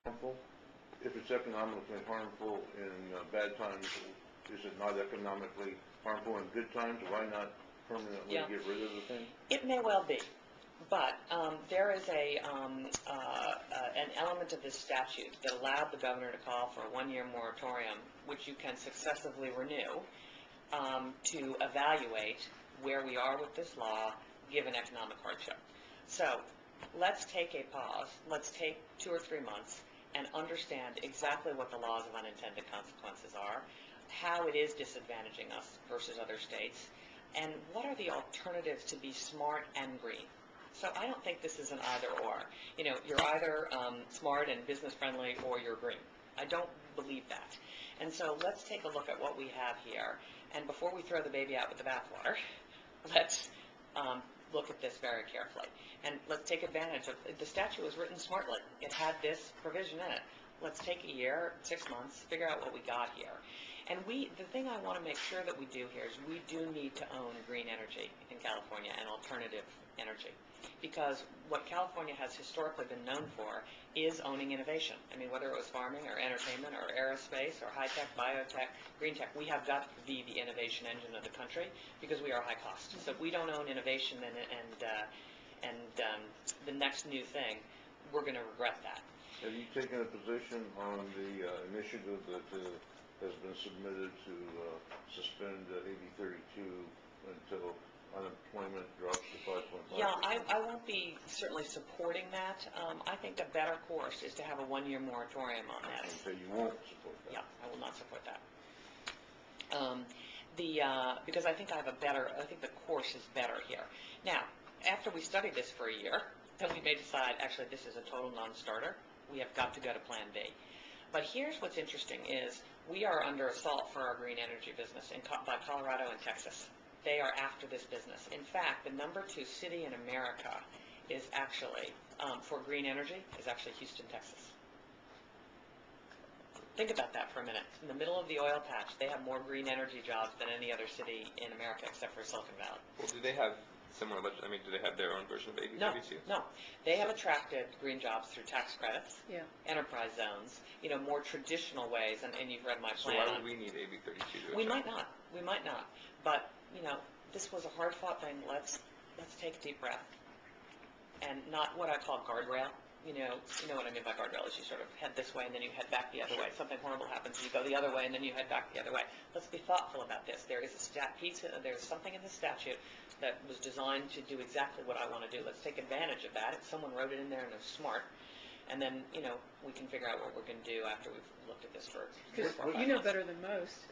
harmful? If it's economically harmful in bad times, is it not economically harmful in good times? Why not permanently get rid of the thing? It may well be. But there is an element of this statute that allowed the governor to call for a one-year moratorium, which you can successively renew, to evaluate where we are with this law given economic hardship. So let's take a pause. Let's take 2 or 3 months and understand exactly what the laws of unintended consequences are, how it is disadvantaging us versus other states, and what are the alternatives to be smart and green. So I don't think this is an either-or. You know, you're either smart and business-friendly or you're green. I don't believe that. And so let's take a look at what we have here. And before we throw the baby out with the bathwater, let's look at this very carefully. And let's take advantage of the statute was written smartly. It had this provision in it. Let's take a year, 6 months, figure out what we got here. And the thing I want to make sure that we do here is we do need to own green energy in California and alternative energy. Because what California has historically been known for is owning innovation. I mean, whether it was farming or entertainment or aerospace or high-tech, biotech, green tech, we have got to be the innovation engine of the country because we are high cost. So if we don't own innovation and the next new thing, we're going to regret that. Have you taken a position on the initiative that has been submitted to suspend AB 32 until unemployment drops to 5.5%? Yeah, I won't be certainly supporting that. I think a better course is to have a one-year moratorium on that. So you won't support that? Yeah, I will not support that. Because I think I think the course is better here. Now, after we study this for a year, then we may decide, actually, this is a total non-starter. We have got to go to Plan B. But here's what's interesting is we are under assault for our green energy business by Colorado and Texas. They are after this business. In fact, the number 2 city in America is actually, for green energy, is actually Houston, Texas. Think about that for a minute. In the middle of the oil patch, they have more green energy jobs than any other city in America except for Silicon Valley. Well, do they have similar, I mean, do they have their own version of AB 32? No. They have attracted green jobs through tax credits, enterprise zones, more traditional ways, and you've read my plan. So why would we need AB 32? We might not. But, this was a hard-fought thing. Let's take a deep breath. And not what I call guardrail. You know what I mean by guardrail is you sort of head this way and then you head back the other way. Something horrible happens, you go the other way and then you head back the other way. Let's be thoughtful about this. There's something in the statute that was designed to do exactly what I want to do. Let's take advantage of that. If someone wrote it in there and they're smart, and then, we can figure out what we're going to do after we've looked at this for 4 or 5 months. You know better than most.